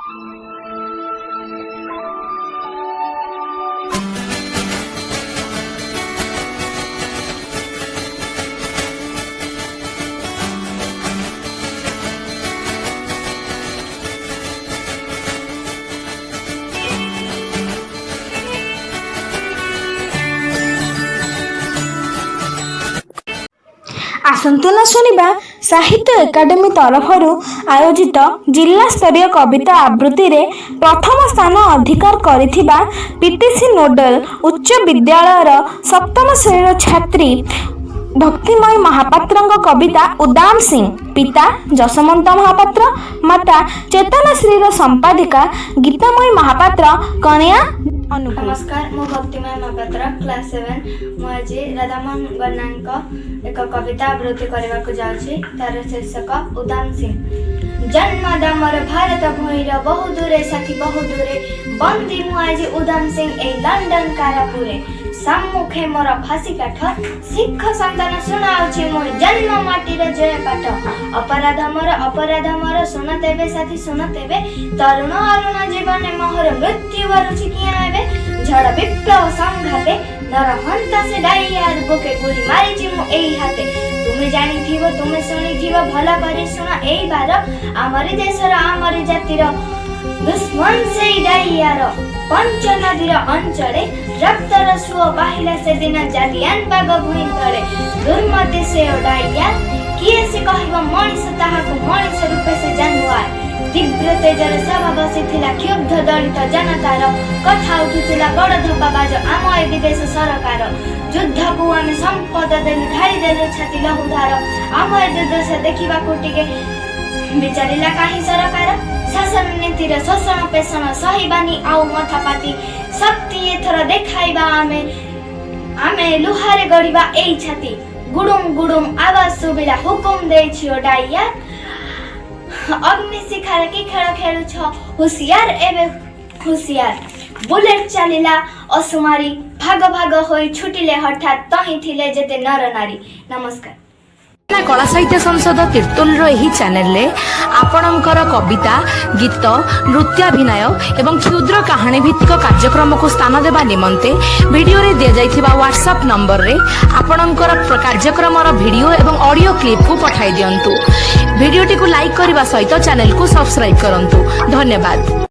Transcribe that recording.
आसंतु न शुणिबा साहित्य एकाडेमी तरफरु आयोजित जिला स्तरीय कविता आवृत्ति रे प्रथम स्थान अधिकार करिथिबा पीटीसी नोडल उच्च विद्यालयर सप्तम श्रेणी छात्री भक्तिमय महापात्र कविता उदाम सिंह पिता जसमंत महापात्र माता चेतनाश्री संपादिका गीतामयी महापात्र कन्या नमस्कार मु भक्तिमय महापात्र क्लास 7 मु आज राधामोहन गन्ना एक कविता आवृत्ति करने को जाऊँगी तार शीर्षक उदाम सिंह जन्मदामर भारत भूईर बहु दूरे साथी बहु दूरे बंदी मु आज उदाम सिंह ए लंडन कारापुरे सम्मुखे मोर फांसी काठ शिख संतान शुणाऊँ मो जन्म माटीर जय पाठ अपराध मोर शुण तेबे साथी शुण तेबे तरुण अरुण जीवन मोहर मृत्यु वरुछि किया एबे झड़ विप्लव संघाते नरहंता से डाइयार बुके गुली मारिछि मु एई हाते तुमे जानी थिबो तुमे सुनी थिबो भला करी सुना एई बार आमरी देशर आमरी जातिर दुश्मन से डाइयार पंच नदीर अंचले रक्तर सुओ बाहिला से दिन जालियान बाग भूई तले दुर्मति से डाइया किए से कहबो मଣିଷ ताहाको मଣିଷ रूपे से जानवार तीव्र तेजर सभा बसिथिला क्षुब्ध दलित जनतार कथा उठुथिला बड़ धपाबाज आम ए विदेश सरकार युद्ध को आमे संपद देनु ढाली देनु छाती लहुधार आम ए दुर्दश देखिबा कोटिके विचारिला काही सरकार शासन नीतिर शोषण पेषण सहीबानी आउ मथापाती शक्ति एथर देखाइबा आमे लुहारे गड़िबा एई छाती गुडुम गुडुम आवाज सुबिला हुकुम दे छियो डाइया अग्नि शिखार की खेल खेलु छ होशियार एबे होशियार बुलेट चलिला असुमारी भाग भाग होई छुटिले हठात तही थिले जेते नर नारी। नमस्कार। कला साहित्य संसद तीर्तोल रही चैनल रे आपणकर कविता गीत नृत्याभिनय एवं क्षुद्र कहानी भित्तिक कार्यक्रम को स्थान देवा निमंते वीडियो रे दिया जाइथिबा व्हाट्सएप नंबर रे आपणकर कार्यक्रम वीडियो एवं ऑडियो क्लिप को पठाई दियंतु। वीडियोटी को लाइक करने सहित चैनल को सब्सक्राइब करंतु। धन्यवाद।